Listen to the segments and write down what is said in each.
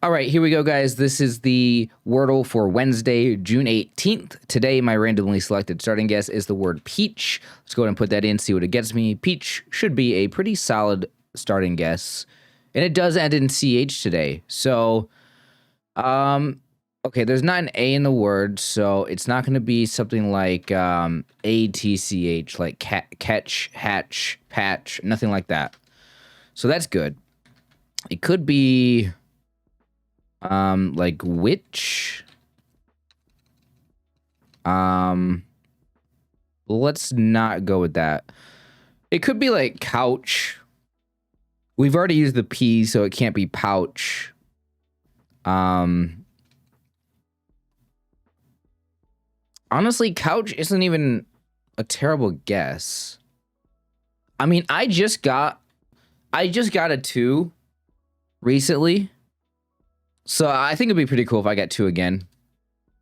All right, here we go, guys. This is the Wordle for Wednesday, June 18th. Today, my randomly selected starting guess is the word peach. Let's go ahead and put that in, see what it gets me. Peach should be a pretty solid starting guess. And it does end in CH today. So, okay, there's not an A in the word, so it's not going to be something like ATCH, like catch, hatch, patch, nothing like that. So that's good. It could be like which. Let's not go with that. It could be like couch. We've already used the P, so it can't be pouch. Honestly, couch isn't even a terrible guess. I mean, I just got a 2 recently. So I think it'd be pretty cool if I got 2 again.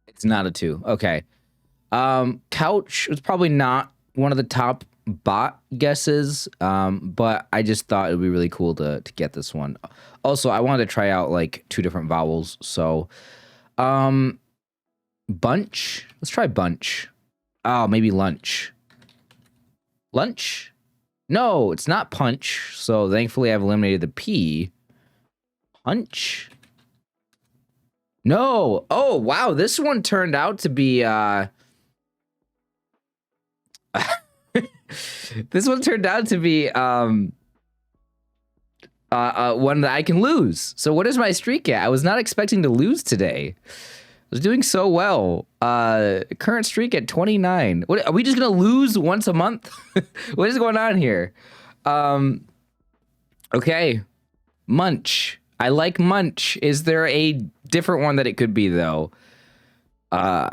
It's not a 2. Okay. Couch was probably not one of the top bot guesses, but I just thought it would be really cool to get this one. Also, I wanted to try out like 2 different vowels. So, bunch. Let's try bunch. Oh, maybe lunch. Lunch? No, it's not punch. So thankfully I've eliminated the P. Punch? No. Oh, wow. This one turned out to be, this one turned out to be, one that I can lose. So what is my streak at? I was not expecting to lose today. I was doing so well. Current streak at 29. What, are we just going to lose once a month? What is going on here? Okay. Munch. I like munch. Is there a different one that it could be, though? I'm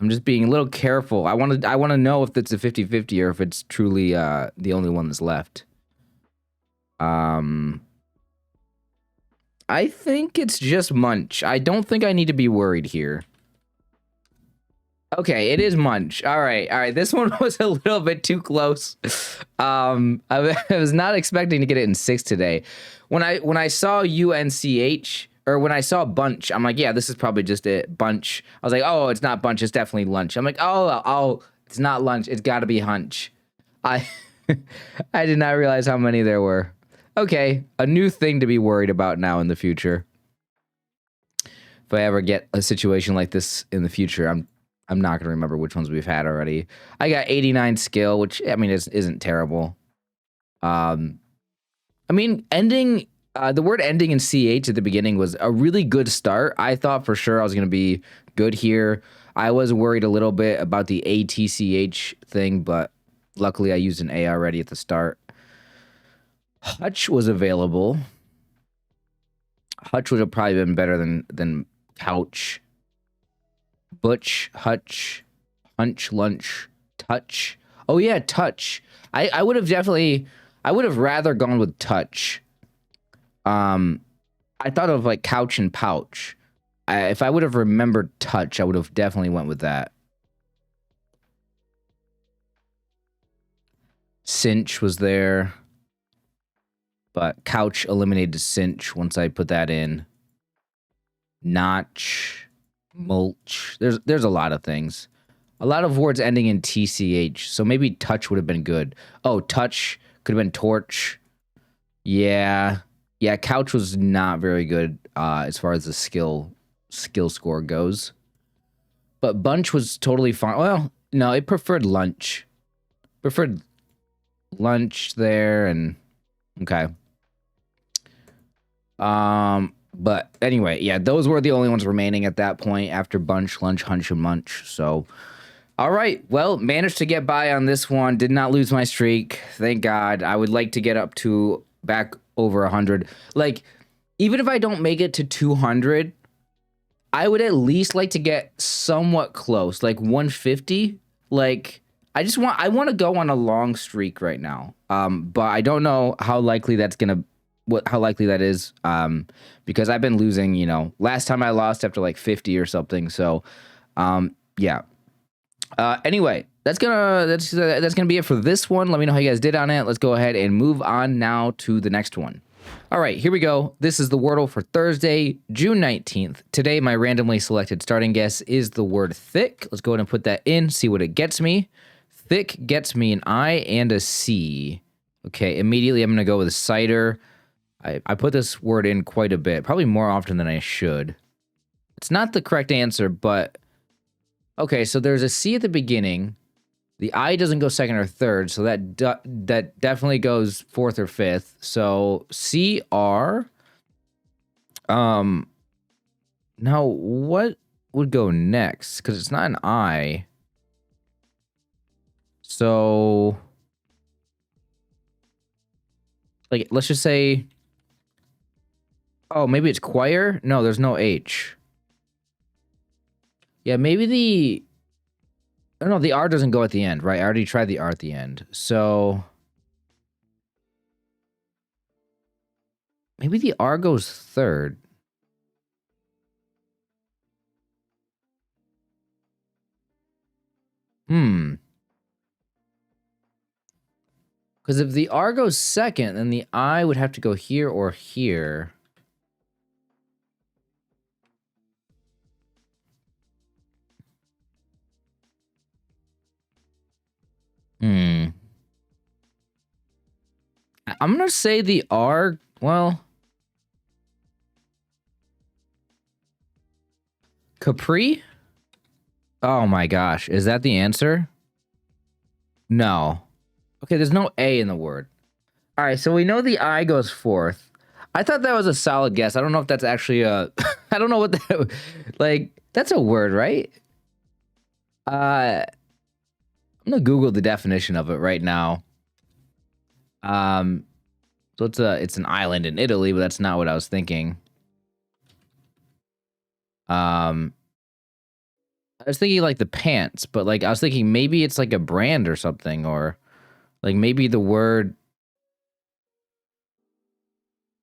just being a little careful. I want to know if it's a 50-50 or if it's truly the only one that's left. I think it's just munch. I don't think I need to be worried here. Okay, it is munch. All right. This one was a little bit too close. I was not expecting to get it in 6 today. When I saw UNCH, or when I saw bunch, I'm like, yeah, this is probably just it. Bunch. I was like, oh, it's not bunch. It's definitely lunch. I'm like, oh, it's not lunch. It's got to be hunch. I did not realize how many there were. Okay, a new thing to be worried about now in the future. If I ever get a situation like this in the future, I'm not going to remember which ones we've had already. I got 89 skill, which, I mean, isn't terrible. I mean, ending, the word ending in CH at the beginning was a really good start. I thought for sure I was going to be good here. I was worried a little bit about the ATCH thing, but luckily I used an A already at the start. Hutch was available. Hutch would have probably been better than couch. Butch, hutch, hunch, lunch, touch. Oh yeah, touch. I would have rather gone with touch. I thought of like couch and pouch. If I would have remembered touch, I would have definitely went with that. Cinch was there. But couch eliminated cinch once I put that in. Notch, mulch. There's a lot of things. A lot of words ending in TCH. So maybe touch would have been good. Oh, touch could have been torch. Yeah, couch was not very good as far as the skill score goes. But bunch was totally fine. Well, no, it preferred lunch. Preferred lunch there and okay. But anyway, yeah, those were the only ones remaining at that point after bunch, lunch, hunch, and munch. So, all right, well, managed to get by on this one. Did not lose my streak. Thank God. I would like to get up to back over 100. Like, even if I don't make it to 200, I would at least like to get somewhat close, like 150. Like, I want to go on a long streak right now. But I don't know how likely that's gonna. How likely that is, because I've been losing, last time I lost after like 50 or something. So, yeah. Anyway, that's gonna be it for this one. Let me know how you guys did on it. Let's go ahead and move on now to the next one. All right, here we go. This is the Wordle for Thursday, June 19th. Today, my randomly selected starting guess is the word thick. Let's go ahead and put that in, see what it gets me. Thick gets me an I and a C. Okay, immediately I'm going to go with cider. I put this word in quite a bit, probably more often than I should. It's not the correct answer, but... Okay, so there's a C at the beginning. The I doesn't go second or third, so that definitely goes fourth or fifth. So CR. Now what would go next? Because it's not an I. So, like, let's just say. Oh, maybe it's choir. No, there's no H. Yeah, maybe the. I don't know, the R doesn't go at the end, right? I already tried the R at the end. So maybe the R goes third. Because if the R goes second, then the I would have to go here or here. I'm going to say the R, well... Capri? Oh my gosh, is that the answer? No. Okay, there's no A in the word. All right, so we know the I goes fourth. I thought that was a solid guess. I don't know if that's actually a... I don't know what that... Like, that's a word, right? I'm gonna Google the definition of it right now. So it's an island in Italy, but that's not what I was thinking. I was thinking like the pants, but like I was thinking maybe it's like a brand or something, or like maybe the word,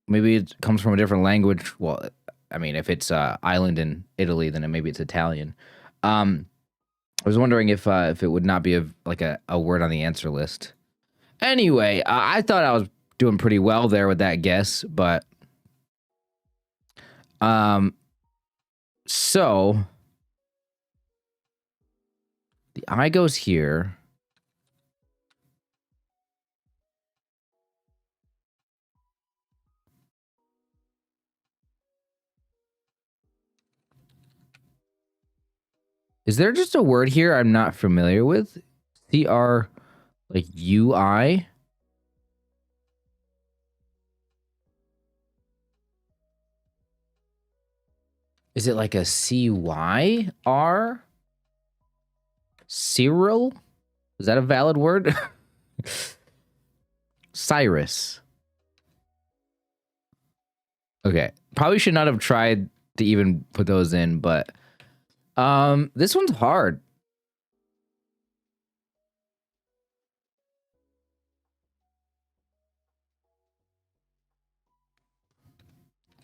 maybe it comes from a different language. Well, I mean, if it's island in Italy, then maybe it's Italian. I was wondering if it would not be a word on the answer list. Anyway, I thought I was doing pretty well there with that guess, but so the I goes here. Is there just a word here I'm not familiar with? CR, like UI? Is it like a CYR? Cyril? Is that a valid word? Cyrus. Okay. Probably should not have tried to even put those in, but this one's hard.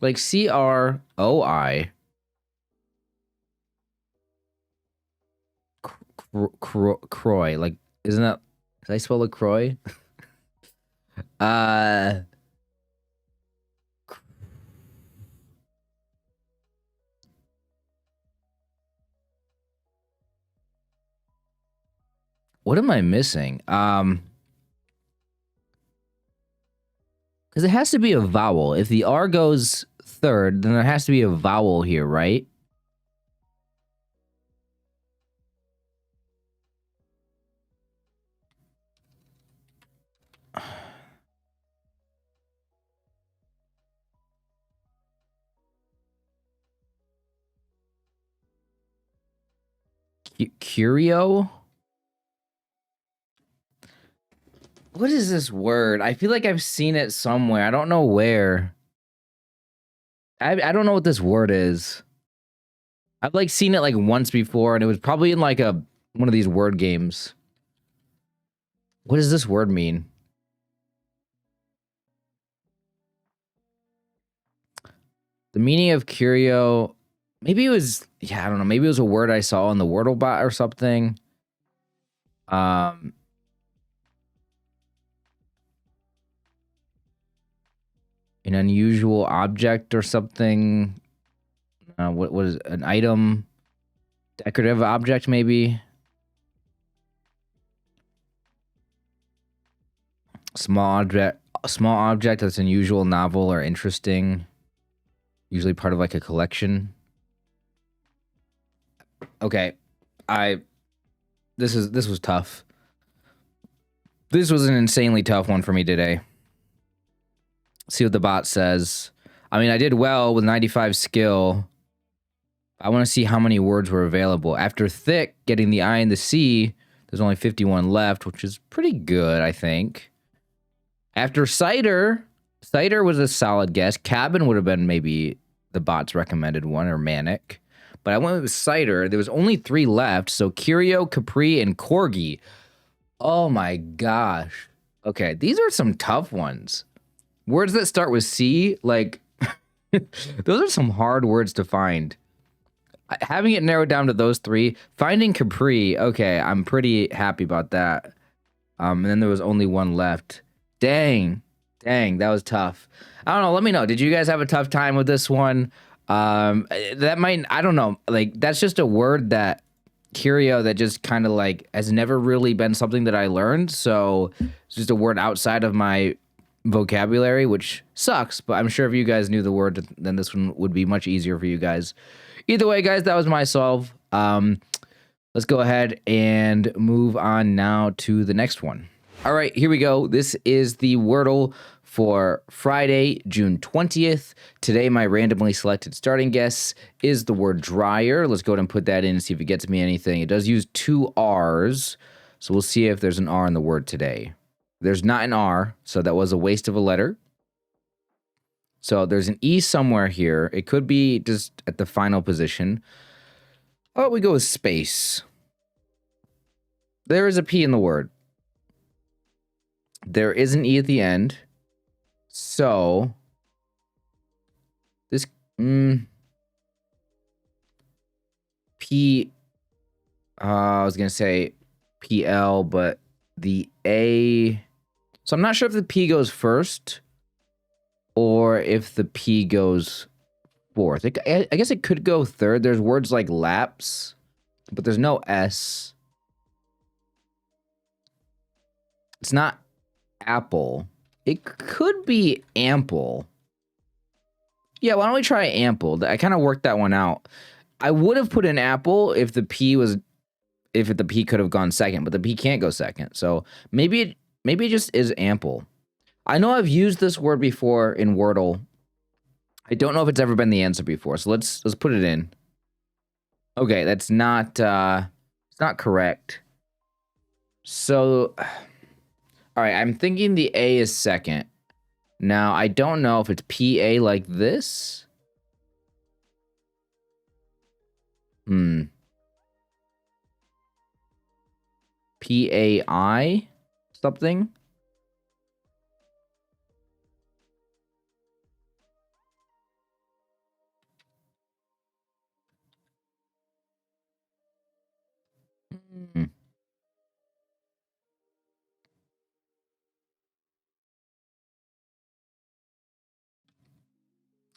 Like CROI. Croy. Like, isn't that... Did I spell LaCroix? What am I missing? Because it has to be a vowel. If the R goes third, then there has to be a vowel here, right? Curio? What is this word? I feel like I've seen it somewhere. I don't know where. I don't know what this word is. I've like seen it like once before, and it was probably in like one of these word games. What does this word mean? The meaning of curio, maybe it was, yeah, I don't know. Maybe it was a word I saw on the Wordle bot or something. An unusual object or something. What is an item? Decorative object, maybe. Small object that's unusual, novel, or interesting. Usually part of like a collection. Okay, this was tough. This was an insanely tough one for me today. See what the bot says. I mean, I did well with 95 skill. I want to see how many words were available. After thick, getting the I and the C, there's only 51 left, which is pretty good, I think. After cider was a solid guess. Cabin would have been maybe the bot's recommended one, or manic. But I went with cider. There was only 3 left, so Curio, Capri, and Corgi. Oh my gosh. Okay, these are some tough ones. Words that start with C, like, those are some hard words to find. Having it narrowed down to those 3, finding Capri, okay, I'm pretty happy about that. And then there was only 1 left. Dang, that was tough. I don't know, let me know. Did you guys have a tough time with this one? That might, I don't know, like, that's just a word that, Curio, that just kind of like has never really been something that I learned. So it's just a word outside of my vocabulary, which sucks, but I'm sure if you guys knew the word, then this one would be much easier for you guys. Either way, guys, that was my solve. Let's go ahead and move on now to the next one. All right, here we go. This is the Wordle for Friday, June 20th. Today, my randomly selected starting guess is the word dryer. Let's go ahead and put that in and see if it gets me anything. It does use 2 R's, so we'll see if there's an R in the word today. There's not an R, so that was a waste of a letter. So there's an E somewhere here. It could be just at the final position. How about we go with space? There is a P in the word. There is an E at the end. So this P, I was going to say PL, but the A, so I'm not sure if the P goes first or if the P goes fourth. I guess it could go third. There's words like lapse, but there's no S. It's not apple. It could be ample. Yeah, why don't we try ample? I kind of worked that one out. I would have put in apple if the P could have gone second, but the P can't go second. So maybe it just is ample. I know I've used this word before in Wordle. I don't know if it's ever been the answer before. So let's put it in. Okay, that's not it's not correct. So all right, I'm thinking the A is second. Now, I don't know if it's PA like this. PAI something.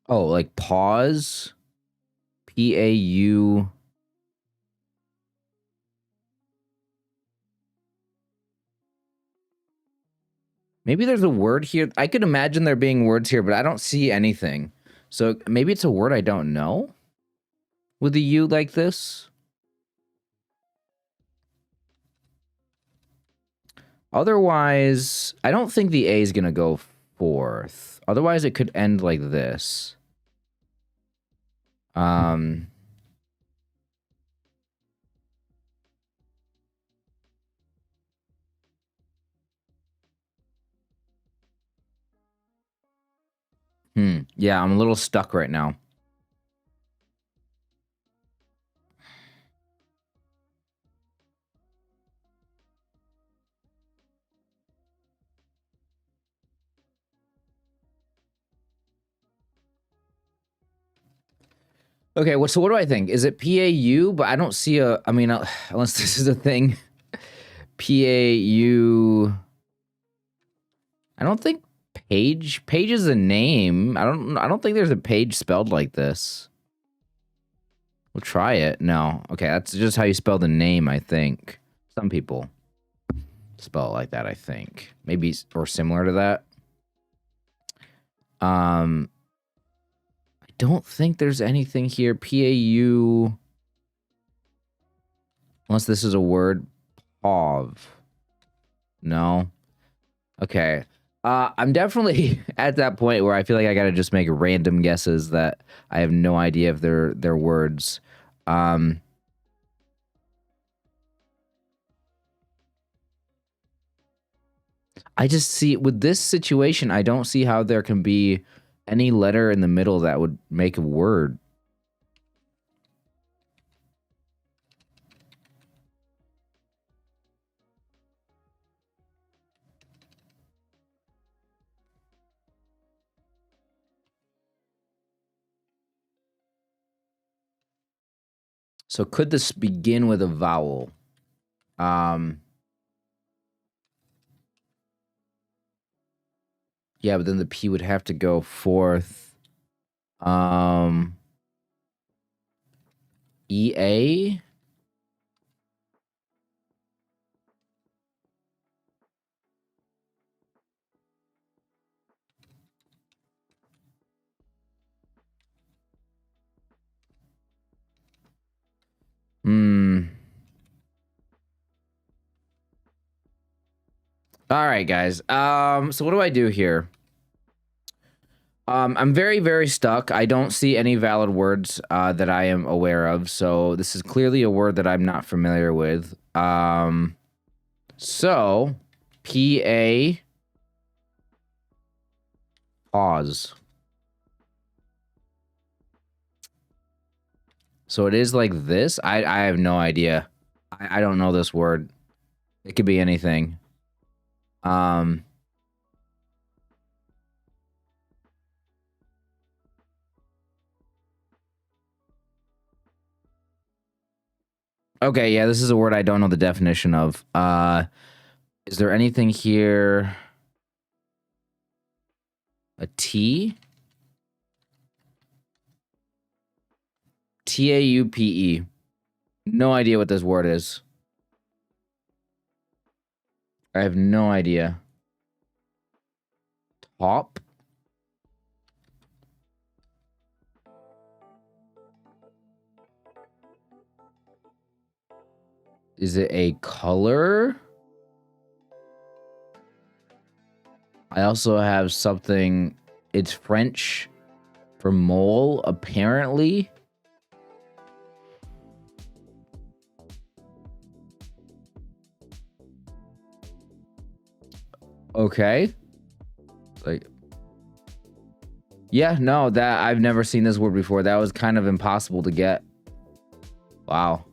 Oh, like pause. PAU. Maybe there's a word here. I could imagine there being words here, but I don't see anything. So maybe it's a word I don't know with a U like this. Otherwise, I don't think the A is going to go fourth. Otherwise, it could end like this. Yeah, I'm a little stuck right now. Okay, so what do I think? Is it PAU? But I don't see a, I mean, unless this is a thing. PAU. I don't think Page? Page is a name. I don't think there's a page spelled like this. We'll try it. No. Okay, that's just how you spell the name, I think. Some people spell it like that, I think. Maybe, or similar to that. I don't think there's anything here. P-A-U. Unless this is a word. POV. No. Okay. I'm definitely at that point where I feel like I gotta just make random guesses that I have no idea if they're words. I just see with this situation, I don't see how there can be any letter in the middle that would make a word. So could this begin with a vowel? Yeah, but then the P would have to go fourth. E-A? All right, guys. So what do I do here? I'm very, very stuck. I don't see any valid words that I am aware of. So this is clearly a word that I'm not familiar with. So P-A pause. So it is like this? I have no idea. I don't know this word. It could be anything. Okay, yeah, this is a word I don't know the definition of. Is there anything here? A T? T-A-U-P-E. No idea what this word is. I have no idea. Top? Is it a color? I also have something. It's French for mole, apparently. Okay. Like, yeah, no, that I've never seen this word before. That was kind of impossible to get. Wow.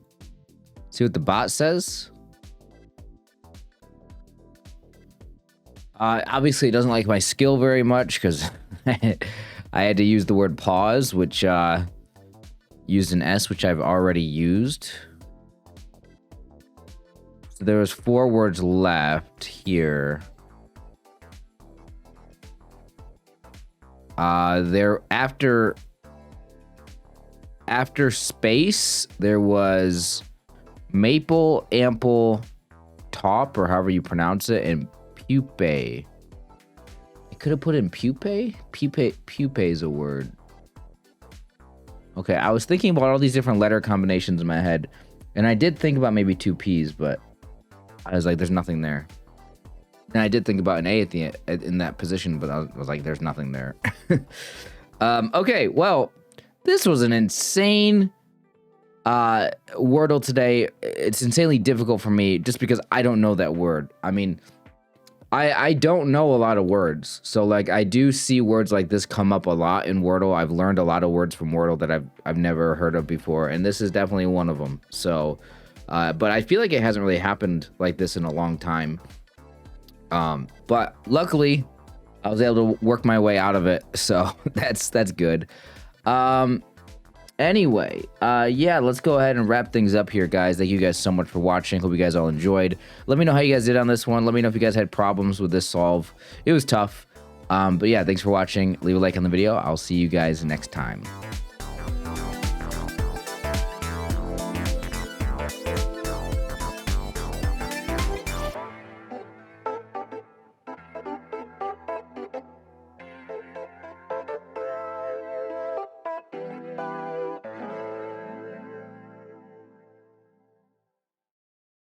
See what the bot says? Obviously, it doesn't like my skill very much because I had to use the word pause, which used an S, which I've already used. So there was 4 words left here. There after space, there was maple, ample, top, or however you pronounce it, and pupae. I could have put in pupae? Pupae is a word. Okay, I was thinking about all these different letter combinations in my head, and I did think about maybe 2 P's, but I was like, there's nothing there. And I did think about an A at the end, in that position, but I was like, there's nothing there. Okay, well, this was an insane Wordle today. It's insanely difficult for me just because I don't know that word. I mean, I don't know a lot of words. So like I do see words like this come up a lot in Wordle. I've learned a lot of words from Wordle that I've never heard of before, and this is definitely one of them. So but I feel like it hasn't really happened like this in a long time. But luckily I was able to work my way out of it, so that's good. Anyway, yeah, let's go ahead and wrap things up here, guys. Thank you guys so much for watching. Hope you guys all enjoyed. Let me know how you guys did on this one. Let me know if you guys had problems with this solve. It was tough. But yeah, thanks for watching. Leave a like on the video. I'll see you guys next time.